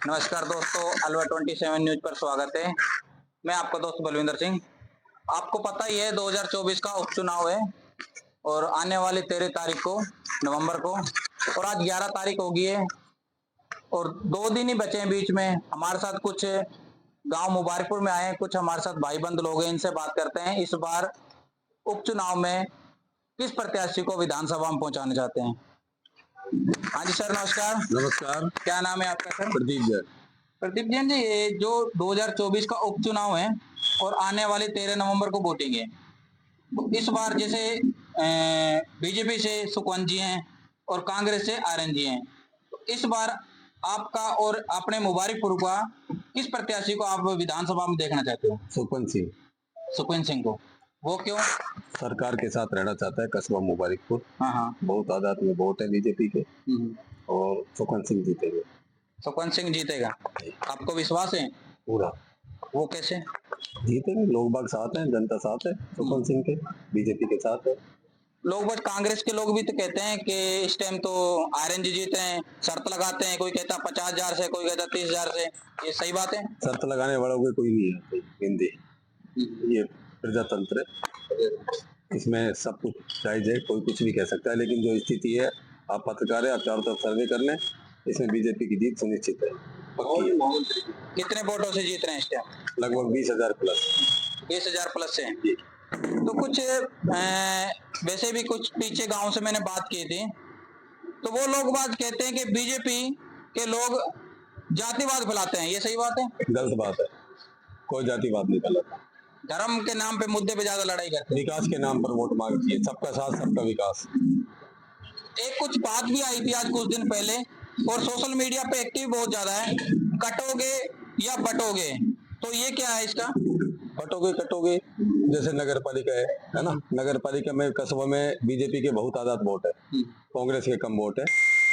नमस्कार दोस्तों, अलवा 27 न्यूज पर स्वागत है। मैं आपका दोस्त बलविंदर सिंह। आपको पता ही है 2024 का उपचुनाव है और आने वाली 13 तारीख को नवंबर को, और आज 11 तारीख हो गई है और 2 दिन ही बचे हैं बीच में। हमारे साथ कुछ गांव मुबारकपुर में आए हैं, कुछ हमारे साथ भाई बंद लोग हैं, इनसे बात करते हैं। इस बार उपचुनाव में किस प्रत्याशी को विधानसभा में पहुंचाना चाहते हैं। हाँ जी सर, नमस्कार। नमस्कार। क्या नाम है आपका सर? प्रदीप जैन। प्रदीप जैन जी, ये जो 2024 का उपचुनाव है और आने वाली 13 नवंबर को वोटिंग है, तो इस बार जैसे बीजेपी से सुखवंत जी हैं और कांग्रेस से आर्यन जी हैं, तो इस बार आपका और अपने मुबारकपुर का किस प्रत्याशी को आप विधानसभा में देखना चाहते हो? सुखवंत सिंह। सुखवंत सिंह को, वो क्यों? सरकार के साथ रहना चाहता है कस्बा मुबारकपुर। हाँ। बहुत आजाद में वोट है बीजेपी के और सुखवंत सिंह जीतेंगे। सुखवंत सिंह जीतेगा, आपको विश्वास है? पूरा। वो कैसे जीतेंगे? लोग बाग साथ हैं, जनता साथ है सुखवंत सिंह के, बीजेपी के साथ है। लोग बस कांग्रेस के लोग भी तो कहते हैं कि इस टाइम तो आर्यन जी जीते हैं, शर्त लगाते हैं, कोई कहता 50,000 से, कोई कहता 30,000 से। ये सही बात है? शर्त लगाने वालों के कोई नहीं है हिंदी। ये प्रजातंत्र है, इसमें सब कुछ जायज है, कोई कुछ भी कह सकता है। लेकिन जो स्थिति है, आप पत्रकार है, आप चारों तरफ सर्वे कर लें, इसमें बीजेपी की जीत सुनिश्चित है, पक्की है। कितने वोटों से जीत रहे हैं इस टाइम? लगभग 20,000 प्लस। 20,000 प्लस से। तो कुछ वैसे भी कुछ पीछे गांव से मैंने बात की थी, तो वो लोग बात कहते हैं कि बीजेपी के लोग जातिवाद फैलाते हैं। ये सही बात है? गलत बात है, कोई जातिवाद नहीं फैलाता। धर्म के नाम पे, मुद्दे पे ज्यादा लड़ाई करते हैं। विकास के नाम पर वोट मांगती है, सबका साथ सबका विकास। एक कुछ बात भी आई थी आज कुछ दिन पहले, और सोशल मीडिया पे एक्टिव बहुत ज्यादा है, कटोगे या बटोगे, तो ये क्या है इसका? कटोगे जैसे नगर पालिका है ना, नगर पालिका में कस्बों में बीजेपी के बहुत आजाद वोट है, कांग्रेस के कम वोट है।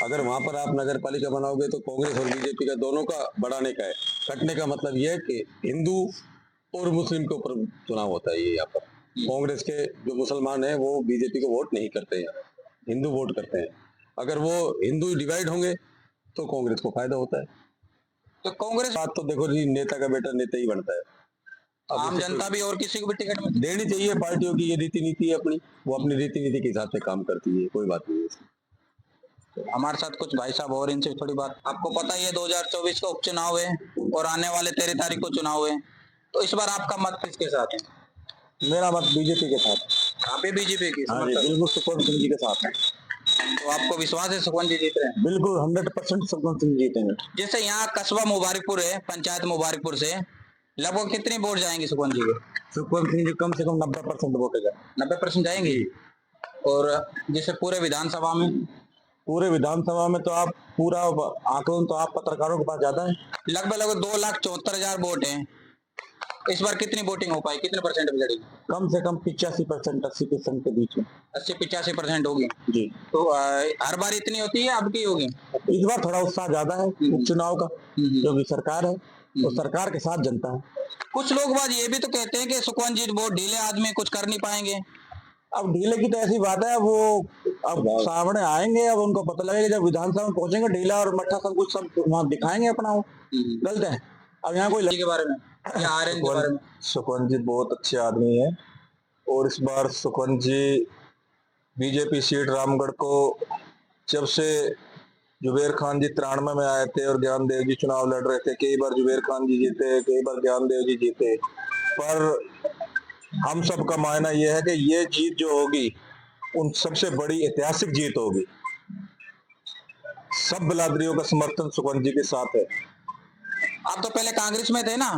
अगर वहां पर आप नगर पालिका बनाओगे तो कांग्रेस और बीजेपी का दोनों का बढ़ाने का है। कटने का मतलब यह है कि हिंदू और मुस्लिम के ऊपर चुनाव होता है। ये यहाँ पर कांग्रेस के जो मुसलमान है वो बीजेपी को वोट नहीं करते हैं, हिंदू वोट करते हैं। अगर वो हिंदू डिवाइड होंगे तो कांग्रेस को फायदा होता है। तो कांग्रेस बात तो देखो जी, नेता का बेटा नेता ही बनता है। आम जनता भी और किसी को भी टिकट में देनी चाहिए। पार्टियों की ये रीति नीति है अपनी, वो अपनी रीति नीति के हिसाब से काम करती है, कोई बात नहीं है। तो हमारे साथ कुछ भाई साहब और, इनसे थोड़ी बात। आपको पता ही है 2024 का उपचुनाव है और आने वाले 13 तारीख को चुनाव है, तो इस बार आपका मत किसके साथ है? मेरा मत बीजेपी के साथ। आप भी बीजेपी की? हाँ जी, बिल्कुल सुखवंत सिंह जी के साथ है। तो आपको विश्वास है सुखवंत जी जीत रहे हैं? बिल्कुल 100% सुखवंत सिंह जीतेंगे। जैसे यहाँ कस्बा मुबारकपुर है, पंचायत मुबारकपुर से लगभग कितनी वोट जाएंगे सुखवंत जी के? सुखवंत सिंह जी कम से कम 90% वोट है। 90% जाएंगे। और जैसे पूरे विधानसभा में? पूरे विधानसभा में तो आप पूरा आंकलन तो आप पत्रकारों के पास ज्यादा है। लगभग 2,74,000 वोट है। इस बार कितनी वोटिंग हो पाई, कितने परसेंट में लड़ी? कम से कम 85% 80% के बीच में। 80-85% होगी जी। तो हर बार इतनी होती है, अब की होगी? इस बार थोड़ा उत्साह ज्यादा है उपचुनाव का, क्योंकि सरकार है तो सरकार के साथ जनता है। कुछ लोग बात ये भी तो कहते हैं कि सुखवंत जी बहुत ढीले आदमी, कुछ कर नहीं पाएंगे। अब ढीले की तो ऐसी बात है, वो अब सामने आएंगे, अब उनको पता लगेगा जब विधानसभा में पहुंचेंगे। ढीला और मट्ठा सब कुछ सब वहाँ दिखाएंगे अपना, वो गलत है। अब यहाँ कोई के बारे में या आर्यन के बारे में? सुखवंत जी बहुत अच्छे आदमी है और इस बार सुखवंत जी बीजेपी सीट रामगढ़ को, जब से जुबेर खान जी 93 में आए थे और ज्ञानदेव जी चुनाव लड़ रहे थे, कई बार जुबेर खान जी जीते, कई बार ज्ञानदेव जी जीते, पर हम सब का मानना यह है कि ये जीत जो होगी उन सबसे बड़ी ऐतिहासिक जीत होगी। सब बिरादरियों का समर्थन सुखवंत जी के साथ है। आप तो पहले कांग्रेस में थे ना,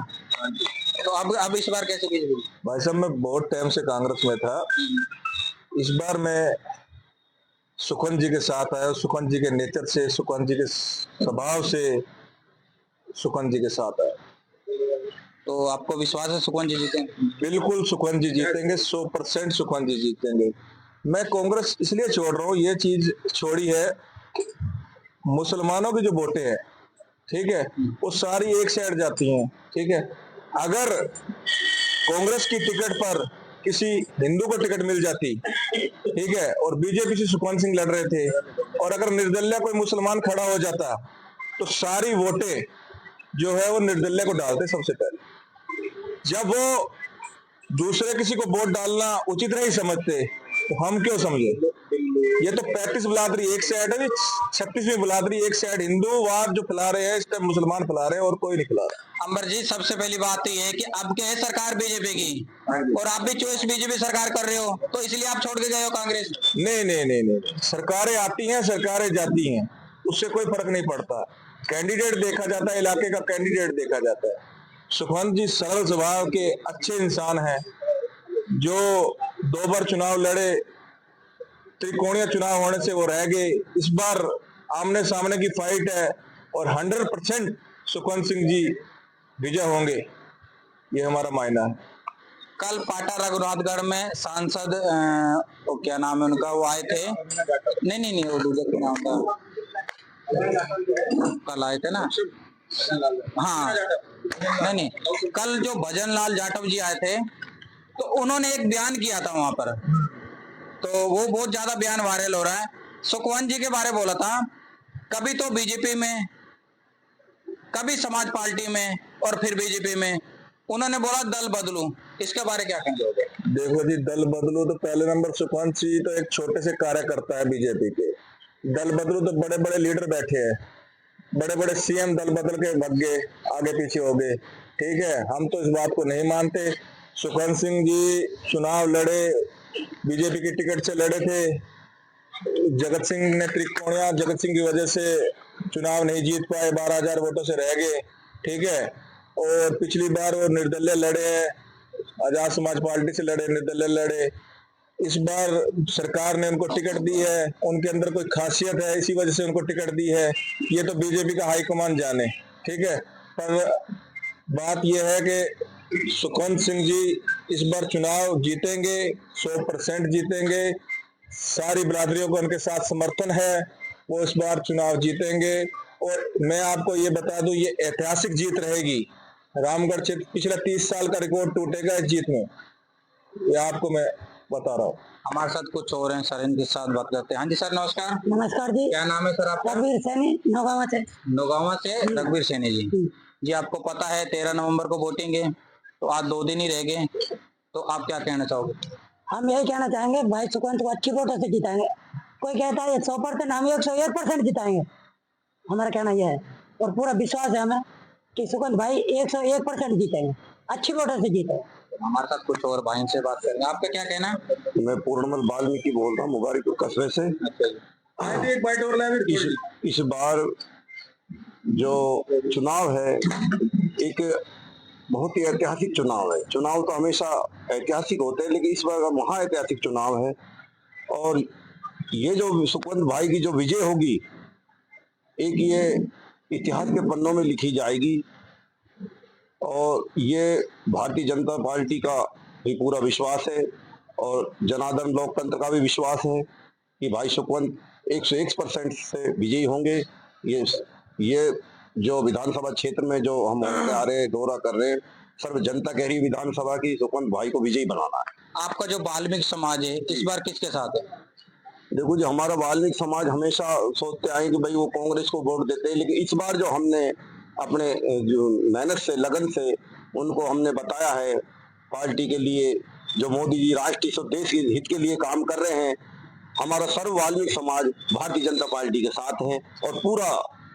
तो अब इस बार कैसे बीजेपी? भाई साहब, मैं बहुत टाइम से कांग्रेस में था, इस बार मैं सुखवंत जी के साथ आया। सुखवंत जी के नेचर से, सुखवंत जी के स्वभाव से सुखवंत जी के साथ आया। तो आपको विश्वास है सुखवंत जी जीतेंगे? बिल्कुल सुखवंत जी जीतेंगे, 100% सुखवंत जी जीतेंगे। मैं कांग्रेस इसलिए छोड़ रहा हूँ, ये चीज छोड़ी है, मुसलमानों की जो वोटें हैं, ठीक है, वो सारी एक साइड जाती हैं, ठीक है। अगर कांग्रेस की टिकट पर किसी हिंदू को टिकट मिल जाती, ठीक है, और बीजेपी से सुखवंत सिंह लड़ रहे थे, और अगर निर्दलीय कोई मुसलमान खड़ा हो जाता तो सारी वोटें जो है वो निर्दलीय को डालते सबसे पहले। जब वो दूसरे किसी को वोट डालना उचित नहीं समझते तो हम क्यों समझे? ये तो 35 बिरादरी एक साइड है, 36वीं बिरादरी एक साइड, हिंदूवाद जो फैला रहे हैं इस टाइम मुसलमान फैला रहे हैं और कोई नहीं फैला रहा। अंबर जी, सबसे पहली बात तो ये है कि अब क्या है, सरकार बीजेपी की और आप भी चॉइस बीजेपी सरकार कर रहे हो, तो इसलिए आप छोड़ के गए हो कांग्रेस। नहीं नहीं नहीं नहीं, सरकारें आती हैं, सरकारें जाती हैं, उससे कोई फर्क नहीं पड़ता। कैंडिडेट देखा जाता है, इलाके का कैंडिडेट देखा जाता है। सुखवंत जी सरल स्वभाव के अच्छे इंसान हैं, जो 2 बार चुनाव लड़े, त्रिकोणीय चुनाव होने से वो रह गए। इस बार आमने सामने की फाइट है और 100% सुखवंत सिंह जी विजय होंगे, ये हमारा मायना है। कल पाटा रघुनाथगढ़ में सांसद वो क्या नाम है उनका, वो आए थे, नहीं नहीं नहीं, वो दूसरे के नाम था, कल आए थे ना, हाँ नहीं नहीं, कल जो भजन लाल जाटव जी आए थे, तो उन्होंने एक बयान किया था वहां पर, तो वो बहुत ज्यादा बयान वायरल हो रहा है। सुखवंत जी के बारे बोला था, कभी तो बीजेपी में, कभी समाज पार्टी में और फिर बीजेपी में, उन्होंने बोला दल बदलूं, इसके बारे क्या कहेंगे? देखो जी, दल बदलू तो पहले नंबर सुखवंत सिंह तो एक छोटे से कार्यकर्ता है बीजेपी के। दल बदलू तो बड़े बड़े लीडर बैठे हैं, बड़े बड़े सीएम दल बदल के भग गए, आगे पीछे हो गए। ठीक है, हम तो इस बात को नहीं मानते। सुखवंत सिंह जी चुनाव लड़े, बीजेपी की टिकट से लड़े थे, जगत सिंह ने त्रिकोणिया, जगत सिंह की वजह से चुनाव नहीं जीत पाए, 12,000 वोटों से रह गए। ठीक है, और पिछली बार वो निर्दलीय लड़े हैं, आजाद समाज पार्टी से लड़े, निर्दलीय लड़े। इस बार सरकार ने उनको टिकट दी है, उनके अंदर कोई खासियत है, इसी वजह से उनको टिकट दी है, ये तो बीजेपी का हाईकमान जाने। ठीक है, पर बात यह है कि सुखवंत सिंह जी इस बार चुनाव जीतेंगे, 100% जीतेंगे। सारी बिरादरियों को उनके साथ समर्थन है, वो इस बार चुनाव जीतेंगे। और मैं आपको ये बता दूं, ये ऐतिहासिक जीत रहेगी। रामगढ़ क्षेत्र पिछले 30 साल का रिकॉर्ड टूटेगा इस जीत में, ये आपको मैं बता रहा हूँ। हमारे साथ कुछ और हैं सर, इनके साथ बात करते हैं। हाँ जी सर, नमस्कार। नमस्कार जी। क्या नाम है सर आपका? रघुवीर सैनी, नौगावा से। नौगावा से रघुवीर सैनी जी। जी, आपको पता है 13 नवंबर को वोटिंग है, तो आज 2 दिन ही रह गए, तो आप क्या कहना चाहोगे? हम यही कहना चाहेंगे, भाई सुखवंत को अच्छी वोटों से जिताएंगे। कोई कहता है 100%, हम 101% जिताएंगे, हमारा कहना यह है। और पूरा विश्वास है हमें कि सुखवंत भाई 101% जीतेंगे, अच्छी वोटों से जीतेंगे। हमारे साथ कुछ और भाई से बात करेंगे, आपका क्या कहना है? मैं पूर्णमल वाल्मीकि बोल रहा हूँ, मुबारकपुर कस्बे से। एक बाइट और लाए। इस बार जो चुनाव है, एक बहुत ही ऐतिहासिक चुनाव है। चुनाव तो हमेशा ऐतिहासिक होते हैं, लेकिन इस बार का महा ऐतिहासिक चुनाव है। और ये जो सुखवंत भाई की जो विजय होगी, एक ये इतिहास के पन्नों में लिखी जाएगी। और ये भारतीय जनता पार्टी का भी पूरा विश्वास है और जनार्दन लोकतंत्र का भी विश्वास है कि भाई सुखवंत 101% से विजयी होंगे। ये जो विधानसभा क्षेत्र में जो हम होते आ रहे, दौरा कर रहे हैं, सर्व जनता कह रही विधानसभा की सुखवंत भाई को विजयी बनाना है। आपका जो वाल्मीकि समाज है, इस बार किसके साथ है? देखो जी, हमारा वाल्मीकि समाज हमेशा सोचते आए कि भाई वो कांग्रेस को वोट देते हैं, लेकिन इस बार जो हमने अपने जो मेहनत से, लगन से उनको हमने बताया है पार्टी के लिए, जो मोदी जी राष्ट्रीय देश के हित के लिए काम कर रहे हैं, हमारा सर्व वाल्मीकि समाज भारतीय जनता पार्टी के साथ है और पूरा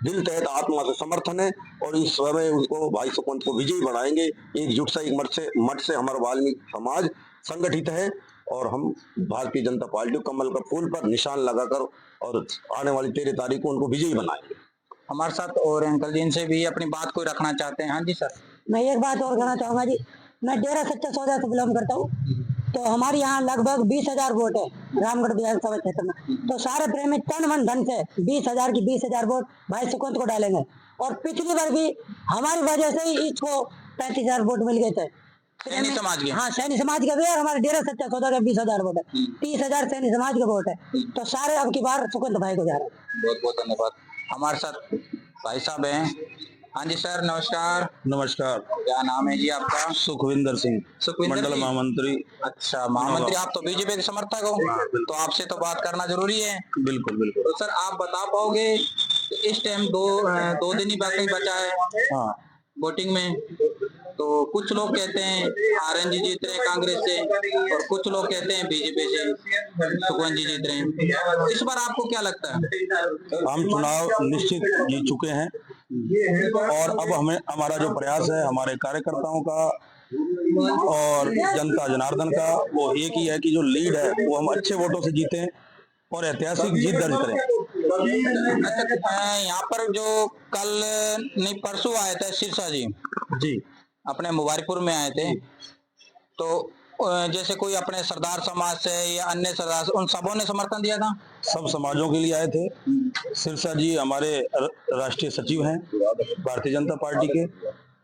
दिल तहत आत्मा से समर्थन है। और इस समय उनको भाई सुखवंत को विजयी बनाएंगे। एकजुट से, एक मठ से हमारा वाल्मीकि समाज संगठित है और हम भारतीय जनता पार्टी कमल का फूल पर निशान लगाकर और आने वाली 13 तारीख को उनको विजयी बनाएंगे। हमारे साथ और अंकल जी, इनसे भी अपनी बात कोई रखना चाहते हैं। हाँ जी सर। मैं एक बात और कहना चाहूंगा जी, मैं डेरा सच्चा सौदा से बिलोंग करता हूँ, तो हमारे यहाँ लगभग 20,000 वोट है रामगढ़ विधानसभा क्षेत्र में। तो सारे प्रेमी तन मन धन से 20,000 की 20,000 वोट भाई सुखवंत को डालेंगे। और पिछली बार भी हमारी वजह से ही इसको 35,000 वोट मिल गए थे, सैनी समाज के। हाँ, सैनी समाज का भी है, हमारे डेरा सच्चा सौदा का 20,000 वोट है, 30,000 सैनी समाज का वोट है। तो सारे अब की बार सुखवंत भाई को जा रहे हैं। बहुत बहुत धन्यवाद। हमारे साथ भाई साहब हैं। हाँ जी सर, नमस्कार। नमस्कार, क्या नाम है जी आपका? सुखविंदर सिंह, सुखविंदर मंडल जी। महामंत्री। अच्छा, महामंत्री, आप तो बीजेपी के समर्थक हो, तो आपसे तो बात करना जरूरी है। बिल्कुल बिल्कुल। तो सर, आप बता पाओगे कि इस टाइम दो दिन ही बाकी बचा है, हाँ, वोटिंग में। तो कुछ लोग कहते हैं आरएन जी जीत रहे हैं कांग्रेस से, और कुछ लोग कहते हैं बीजेपी से सुखवंत जी जीत रहे हैं। इस बार आपको क्या लगता है? हम चुनाव निश्चित जीत चुके हैं और अब हमें हमारा जो प्रयास है हमारे कार्यकर्ताओं का और जनता जनार्दन का वो एक ही है कि जो लीड है वो हम अच्छे वोटों से जीतें और ऐतिहासिक जीत दर्ज करें। यहाँ पर जो कल नहीं परसों आए थे सिरसा जी जी अपने मुबारकपुर में आए थे, तो जैसे कोई अपने सरदार समाज से या अन्य सरदार, उन सबों ने समर्थन दिया था? सब समाजों के लिए आए थे। सिरसा जी हमारे राष्ट्रीय सचिव हैं भारतीय जनता पार्टी के,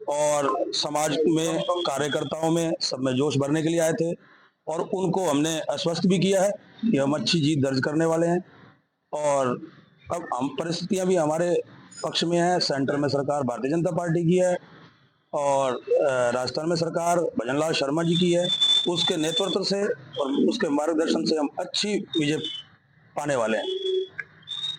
और समाज में कार्यकर्ताओं में सब में जोश भरने के लिए आए थे, और उनको हमने आश्वस्त भी किया है कि हम अच्छी जीत दर्ज करने वाले हैं। और अब हम परिस्थितियां भी हमारे पक्ष में है। सेंटर में सरकार भारतीय जनता पार्टी की है और राजस्थान में सरकार भजनलाल शर्मा जी की है। उसके नेतृत्व से और उसके मार्गदर्शन से हम अच्छी विजय पाने वाले हैं।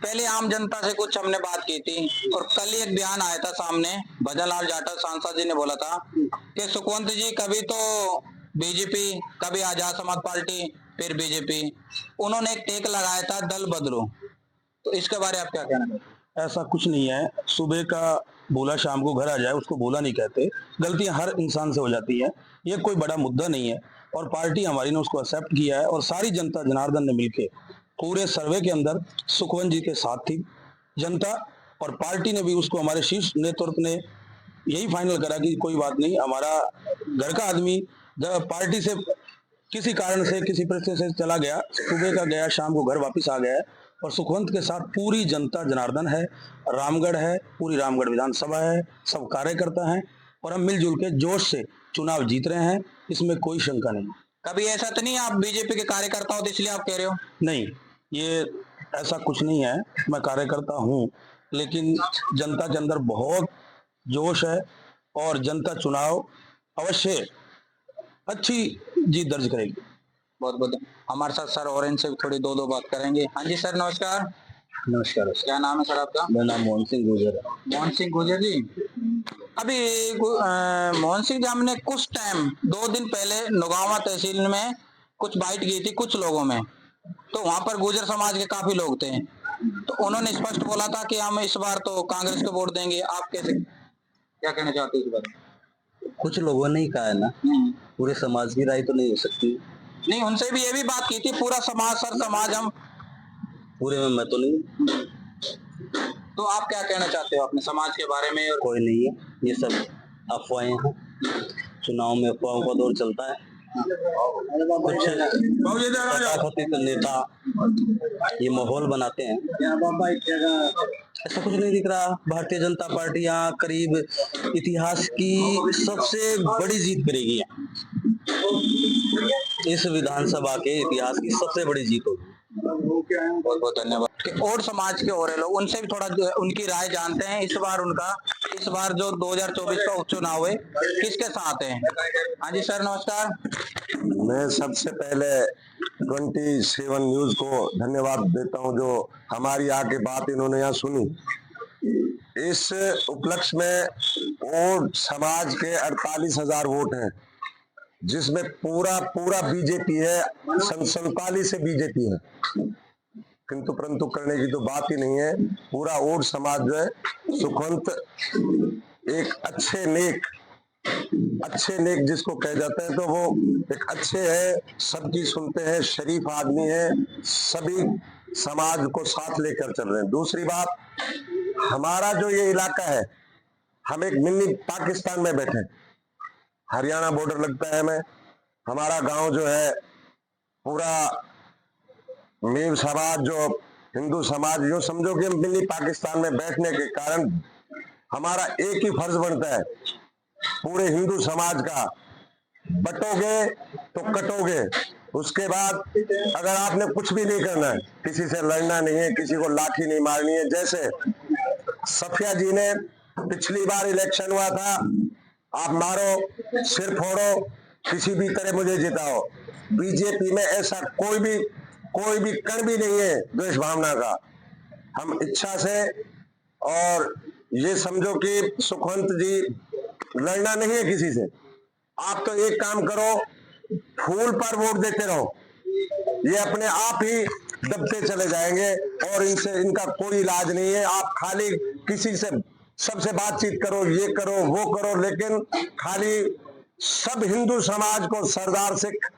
पहले आम जनता से कुछ हमने बात की थी, और कल ही एक बयान आया था सामने, भजनलाल जाटव सांसद जी ने बोला था कि सुखवंत जी कभी तो बीजेपी, कभी आजाद समाज पार्टी, फिर बीजेपी। उन्होंने एक टेक लगाया था दल बदलो, तो इसके बारे में आप क्या कहना है? ऐसा कुछ नहीं है। सुबह का भूला शाम को घर आ जाए उसको भूला नहीं कहते। गलतियां हर इंसान से हो जाती है, ये कोई बड़ा मुद्दा नहीं है, और पार्टी हमारी ने उसको एक्सेप्ट किया है। और सारी जनता जनार्दन ने मिलके पूरे सर्वे के अंदर सुखवंत जी के साथ थी जनता, और पार्टी ने भी उसको, हमारे शीर्ष नेतृत्व ने यही फाइनल करा कि कोई बात नहीं, हमारा घर का आदमी पार्टी से किसी कारण से किसी परिस्थिति से चला गया, सुबह का गया शाम को घर वापस आ गया है, और सुखवंत के साथ पूरी जनता जनार्दन है, रामगढ़ है, पूरी रामगढ़ विधानसभा है, सब कार्यकर्ता हैं, और हम मिलजुल के जोश से चुनाव जीत रहे हैं, इसमें कोई शंका नहीं। कभी ऐसा तो नहीं आप बीजेपी के कार्यकर्ता हो तो इसलिए आप कह रहे हो? नहीं, ये ऐसा कुछ नहीं है। मैं कार्यकर्ता हूँ, लेकिन जनता के अंदर बहुत जोश है, और जनता चुनाव अवश्य अच्छी जीत दर्ज करेगी। बहुत बहुत हमारे साथ सर और इनसे भी थोड़ी दो बात करेंगे। हाँ जी सर, नमस्कार। नमस्कार। क्या नाम है सर आपका? मेरा नाम मोहन सिंह गुर्जर है। मोहन सिंह गुर्जर जी, अभी मोहन सिंह जी, हमने कुछ टाइम 2 दिन पहले नौगावा तहसील में कुछ बाइट की थी कुछ लोगों में, तो वहां पर गुर्जर समाज के काफी लोग थे, तो उन्होंने स्पष्ट बोला था कि हम इस बार तो कांग्रेस को वोट देंगे। आप कैसे, क्या कहना चाहते हो इस बारे में? कुछ लोगों ने ही कहा है ना, पूरे समाज की राय तो नहीं हो सकती। नहीं, उनसे भी ये भी बात की थी पूरा समाज, सर समाज, हम पूरे में मैं तो नहीं। तो आप क्या कहना चाहते हो अपने समाज के बारे में? और कोई नहीं है, ये सब अफवाहें हैं। चुनाव में अफवाहों का दौर चलता है। कुछ तथाकथित नेता ये माहौल बनाते हैं, ऐसा कुछ नहीं दिख रहा। भारतीय जनता पार्टी यहाँ करीब इतिहास की सबसे बड़ी जीत करेगी। इस विधानसभा के इतिहास की सबसे बड़ी जीत होगी। बहुत बहुत धन्यवाद। और समाज के और लोग, उनसे भी थोड़ा उनकी राय जानते हैं। इस बार जो 2024 का उपचुनाव है किसके साथ है? हाँ जी सर, नमस्कार। मैं सबसे पहले 27 न्यूज को धन्यवाद देता हूं, जो हमारी आके बात इन्होंने यहाँ सुनी। इस उपलक्ष्य में और समाज के 48,000 वोट हैं, जिसमें पूरा बीजेपी है, 47 से बीजेपी है, किंतु परंतु करने की तो बात ही नहीं है। पूरा और समाज जो है, सुखवंत एक अच्छे नेक जिसको कह जाते हैं, तो वो एक अच्छे है, सबकी सुनते हैं, शरीफ आदमी है, सभी समाज को साथ लेकर चल रहे हैं। दूसरी बात, हमारा जो ये इलाका है, हम एक मिनी पाकिस्तान में बैठे, हरियाणा बॉर्डर लगता है हमें। हमारा गांव जो है पूरा मीर समाज, जो हिंदू समाज, जो समझो कि हम मिनी पाकिस्तान में बैठने के कारण हमारा एक ही फर्ज बनता है, पूरे हिंदू समाज का, बटोगे तो कटोगे। उसके बाद अगर आपने कुछ भी नहीं करना है, किसी से लड़ना नहीं है, किसी को लाठी नहीं मारनी है। जैसे सफिया जी ने पिछली बार इलेक्शन हुआ था, आप मारो, सिर फोड़ो, किसी भी तरह मुझे जिताओ। बीजेपी में ऐसा कोई भी कण भी नहीं है द्वेष भावना का। हम इच्छा से, और ये समझो कि सुखवंत जी लड़ना नहीं है किसी से। आप तो एक काम करो, फूल पर वोट देते रहो, ये अपने आप ही दबते चले जाएंगे और इनसे इनका कोई इलाज नहीं है। आप खाली किसी से सबसे बातचीत करो, ये करो वो करो, लेकिन खाली सब हिंदू समाज को, सरदार सिख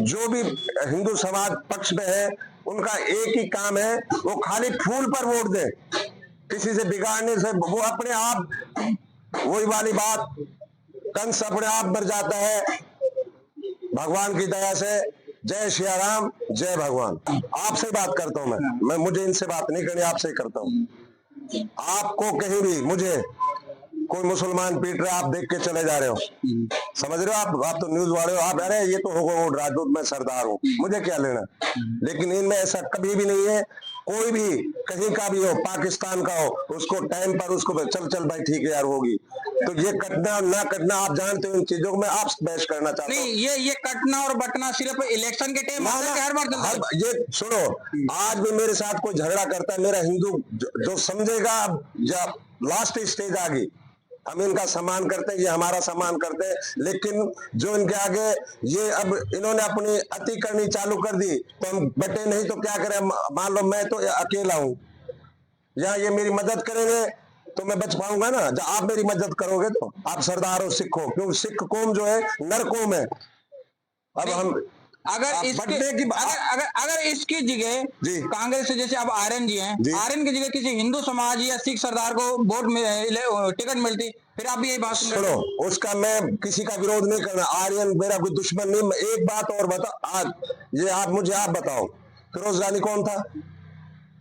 जो भी हिंदू समाज पक्ष में है, उनका एक ही काम है, वो खाली फूल पर वोट दे, किसी से बिगाड़ने से वो अपने आप, वही वाली बात, कंस अपने आप मर जाता है भगवान की दया से। जय श्री राम, जय भगवान। आपसे बात करता हूं मैं मुझे इनसे बात नहीं करनी, आपसे ही करता हूं। आपको कहीं भी मुझे कोई मुसलमान पीट रहा है, आप देख के चले जा रहे हो, समझ रहे हो? आप तो न्यूज वाले हो, आप अरे ये तो होगा वो राजपूत, मैं सरदार हूँ, मुझे क्या लेना। लेकिन इनमें ऐसा कभी भी नहीं है। कोई भी कहीं का भी हो, पाकिस्तान का हो, उसको टाइम पर उसको चल भाई ठीक है यार होगी। तो ये कटना ना कटना आप जानते हो, इन चीजों को मैं आपसे बहस करना चाहता हूँ। नहीं, ये कटना और बटना सिर्फ इलेक्शन के टाइम हर बार चलता है। ये सुनो, आज भी मेरे साथ कोई झगड़ा करता है, मेरा हिंदू जो समझेगा, जब लास्ट स्टेज आ गई, हम इनका सम्मान करते हैं, ये हमारा सम्मान करते हैं, लेकिन जो इनके आगे ये अब इन्होंने अपनी अति करनी चालू कर दी, तो हम बटे नहीं तो क्या करें। मान लो मैं तो अकेला हूं, या ये मेरी मदद करेंगे तो मैं बच पाऊंगा ना। जब आप मेरी मदद करोगे तो आप सरदार हो, सिख हो, क्योंकि सिख कौम जो है नर कौम है। अब हम अगर इसकी जगह जी। कांग्रेस से, जैसे अब आर्यन जी हैं, जी। आर्यन की जगह किसी हिंदू समाज या सिख सरदार को टिकट मिलती, फिर आप यही बात सुनो, उसका मैं किसी का विरोध नहीं करना, आर्यन मेरा कोई दुश्मन नहीं। एक बात और बता, आज ये आप बताओ, फिरोज गांधी कौन था?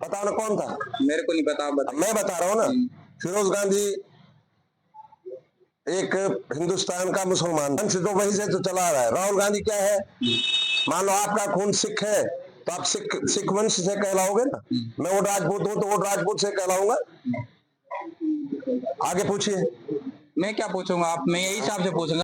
बताओ ना कौन था? मेरे को नहीं पता, मैं बता रहा हूँ ना। फिरोज गांधी एक हिंदुस्तान का मुसलमान वंश तो वहीं से तो चला रहा है। राहुल गांधी क्या है? मान लो आपका खून सिख है तो आप सिख वंश से कहलाओगे ना। मैं वो राजपूत हूं तो वो राजपूत से कहलाऊंगा। आगे पूछिए। मैं क्या पूछूंगा, आप मैं यही हिसाब से पूछूंगा।